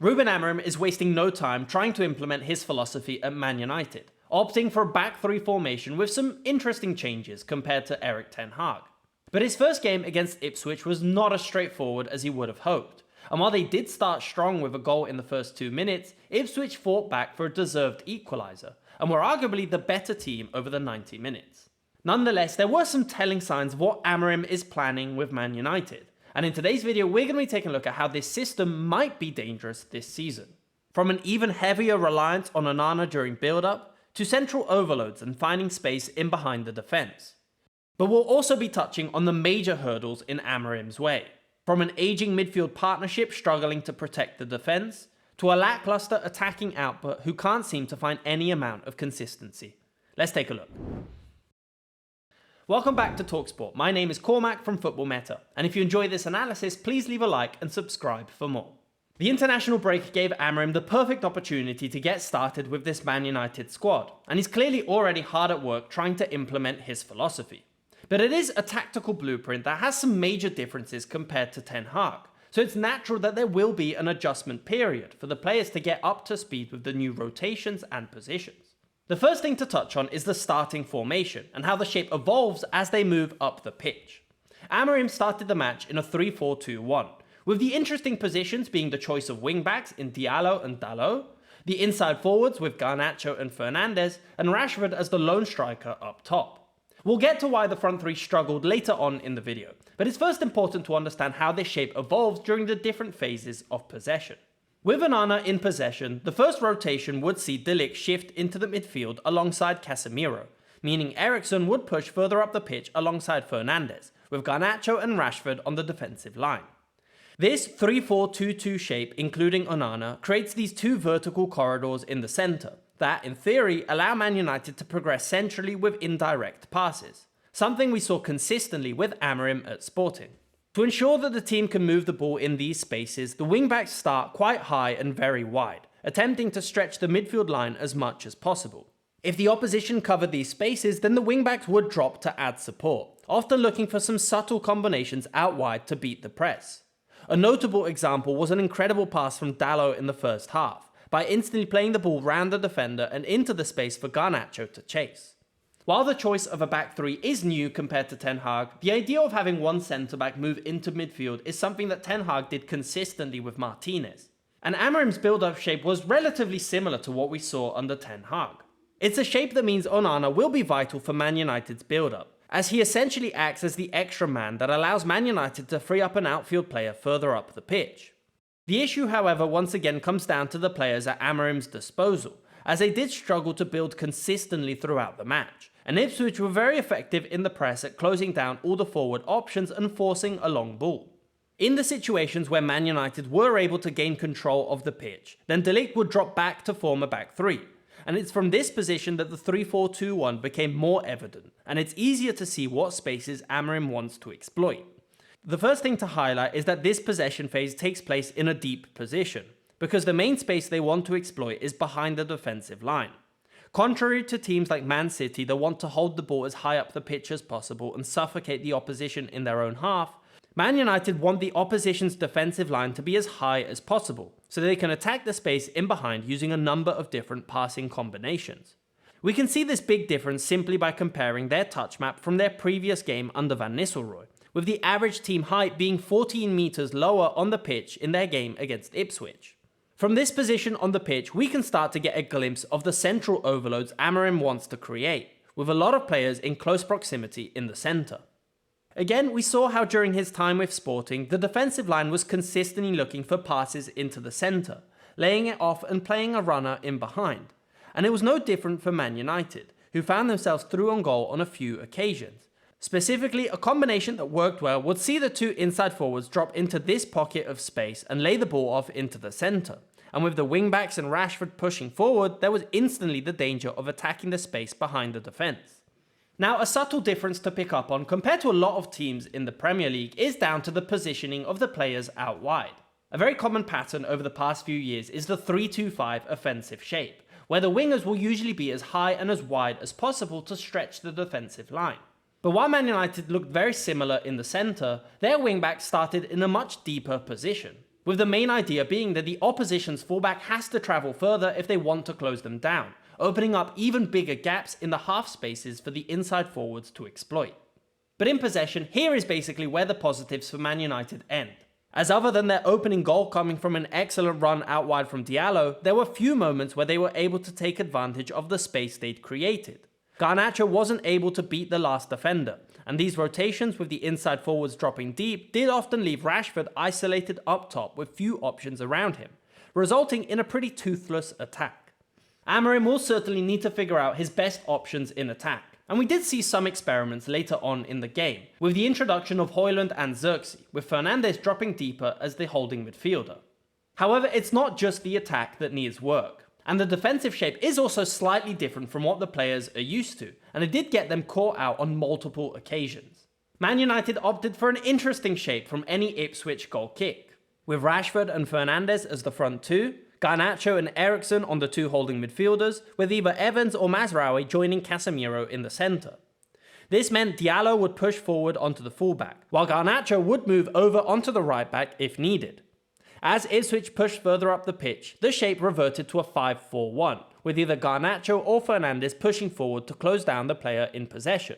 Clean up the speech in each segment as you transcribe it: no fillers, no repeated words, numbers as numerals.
Ruben Amorim is wasting no time trying to implement his philosophy at Man United, opting for a back three formation with some interesting changes compared to Erik ten Hag. But his first game against Ipswich was not as straightforward as he would have hoped, and while they did start strong with a goal in the first 2 minutes, Ipswich fought back for a deserved equaliser, and were arguably the better team over the 90 minutes. Nonetheless, there were some telling signs of what Amorim is planning with Man United, and in today's video we're going to be taking a look at how this system might be dangerous this season. From an even heavier reliance on Onana during build-up, to central overloads and finding space in behind the defence. But we'll also be touching on the major hurdles in Amorim's way, from an aging midfield partnership struggling to protect the defence, to a lackluster attacking output who can't seem to find any amount of consistency. Let's take a look. Welcome back to talkSPORT. My name is Cormac from Football Meta, and if you enjoy this analysis, please leave a like and subscribe for more. The international break gave Amorim the perfect opportunity to get started with this Man United squad, and he's clearly already hard at work trying to implement his philosophy. But it is a tactical blueprint that has some major differences compared to Ten Hag, so it's natural that there will be an adjustment period for the players to get up to speed with the new rotations and positions. The first thing to touch on is the starting formation and how the shape evolves as they move up the pitch. Amorim started the match in a 3-4-2-1, with the interesting positions being the choice of wing-backs in Diallo and Dalot, the inside forwards with Garnacho and Fernandes, and Rashford as the lone striker up top. We'll get to why the front three struggled later on in the video, but it's first important to understand how this shape evolves during the different phases of possession. With Onana in possession, the first rotation would see De Ligt shift into the midfield alongside Casemiro, meaning Eriksen would push further up the pitch alongside Fernandes, with Garnacho and Rashford on the defensive line. This 3-4-2-2 shape, including Onana, creates these two vertical corridors in the centre, that, in theory, allow Man United to progress centrally with indirect passes, something we saw consistently with Amorim at Sporting. To ensure that the team can move the ball in these spaces, the wingbacks start quite high and very wide, attempting to stretch the midfield line as much as possible. If the opposition covered these spaces, then the wingbacks would drop to add support, often looking for some subtle combinations out wide to beat the press. A notable example was an incredible pass from Dalot in the first half, by instantly playing the ball round the defender and into the space for Garnacho to chase. While the choice of a back three is new compared to Ten Hag, the idea of having one centre-back move into midfield is something that Ten Hag did consistently with Martinez. And Amorim's build-up shape was relatively similar to what we saw under Ten Hag. It's a shape that means Onana will be vital for Man United's build-up, as he essentially acts as the extra man that allows Man United to free up an outfield player further up the pitch. The issue, however, once again comes down to the players at Amorim's disposal, as they did struggle to build consistently throughout the match, and Ipswich were very effective in the press at closing down all the forward options and forcing a long ball. In the situations where Man United were able to gain control of the pitch, then De Ligt would drop back to form a back three, and it's from this position that the 3-4-2-1 became more evident, and it's easier to see what spaces Amorim wants to exploit. The first thing to highlight is that this possession phase takes place in a deep position, because the main space they want to exploit is behind the defensive line. Contrary to teams like Man City that want to hold the ball as high up the pitch as possible and suffocate the opposition in their own half, Man United want the opposition's defensive line to be as high as possible, so they can attack the space in behind using a number of different passing combinations. We can see this big difference simply by comparing their touch map from their previous game under Van Nistelrooy, with the average team height being 14 metres lower on the pitch in their game against Ipswich. From this position on the pitch, we can start to get a glimpse of the central overloads Amorim wants to create, with a lot of players in close proximity in the centre. Again, we saw how during his time with Sporting, the defensive line was consistently looking for passes into the centre, laying it off and playing a runner in behind. And it was no different for Man United, who found themselves through on goal on a few occasions. Specifically, a combination that worked well would see the two inside forwards drop into this pocket of space and lay the ball off into the centre. And with the wingbacks and Rashford pushing forward, there was instantly the danger of attacking the space behind the defence. Now, a subtle difference to pick up on compared to a lot of teams in the Premier League is down to the positioning of the players out wide. A very common pattern over the past few years is the 3-2-5 offensive shape, where the wingers will usually be as high and as wide as possible to stretch the defensive line. But while Man United looked very similar in the centre, their wingbacks started in a much deeper position, with the main idea being that the opposition's fullback has to travel further if they want to close them down, opening up even bigger gaps in the half spaces for the inside forwards to exploit. But in possession, here is basically where the positives for Man United end. As other than their opening goal coming from an excellent run out wide from Diallo, there were few moments where they were able to take advantage of the space they'd created. Garnacho wasn't able to beat the last defender, and these rotations with the inside forwards dropping deep did often leave Rashford isolated up top with few options around him, resulting in a pretty toothless attack. Amorim will certainly need to figure out his best options in attack, and we did see some experiments later on in the game, with the introduction of Højlund and Xerxes, with Fernandes dropping deeper as the holding midfielder. However, it's not just the attack that needs work, and the defensive shape is also slightly different from what the players are used to, and it did get them caught out on multiple occasions. Man United opted for an interesting shape from any Ipswich goal kick, with Rashford and Fernandes as the front two, Garnacho and Eriksen on the two holding midfielders, with either Evans or Mazraoui joining Casemiro in the centre. This meant Diallo would push forward onto the fullback, while Garnacho would move over onto the right back if needed. As Ipswich pushed further up the pitch, the shape reverted to a 5-4-1, with either Garnacho or Fernandes pushing forward to close down the player in possession.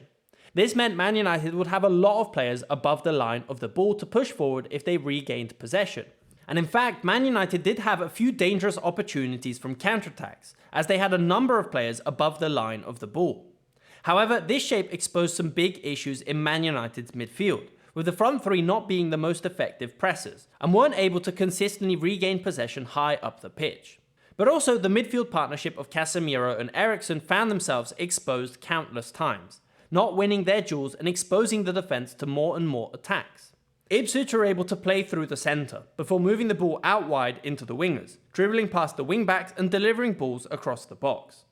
This meant Man United would have a lot of players above the line of the ball to push forward if they regained possession. And in fact, Man United did have a few dangerous opportunities from counterattacks, as they had a number of players above the line of the ball. However, this shape exposed some big issues in Man United's midfield, with the front three not being the most effective pressers, and weren't able to consistently regain possession high up the pitch. But also, the midfield partnership of Casemiro and Eriksen found themselves exposed countless times, not winning their duels and exposing the defence to more and more attacks. Ipswich were able to play through the centre, before moving the ball out wide into the wingers, dribbling past the wing-backs and delivering balls across the box.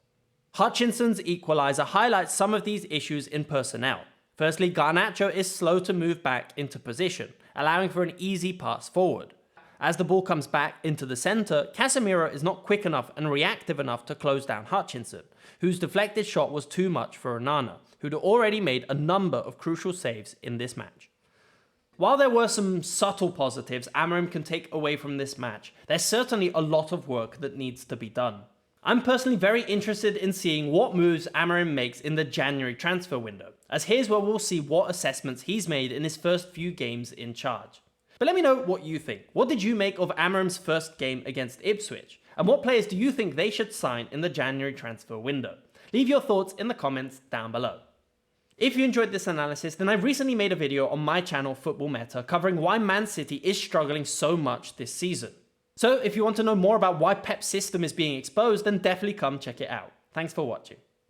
Hutchinson's equaliser highlights some of these issues in personnel. Firstly, Garnacho is slow to move back into position, allowing for an easy pass forward. As the ball comes back into the centre, Casemiro is not quick enough and reactive enough to close down Hutchinson, whose deflected shot was too much for Onana, who'd already made a number of crucial saves in this match. While there were some subtle positives Amorim can take away from this match, there's certainly a lot of work that needs to be done. I'm personally very interested in seeing what moves Amorim makes in the January transfer window, as here's where we'll see what assessments he's made in his first few games in charge. But let me know what you think. What did you make of Amorim's first game against Ipswich? And what players do you think they should sign in the January transfer window? Leave your thoughts in the comments down below. If you enjoyed this analysis, then I recently made a video on my channel Football Meta covering why Man City is struggling so much this season. So if you want to know more about why Pep's system is being exposed, then definitely come check it out. Thanks for watching.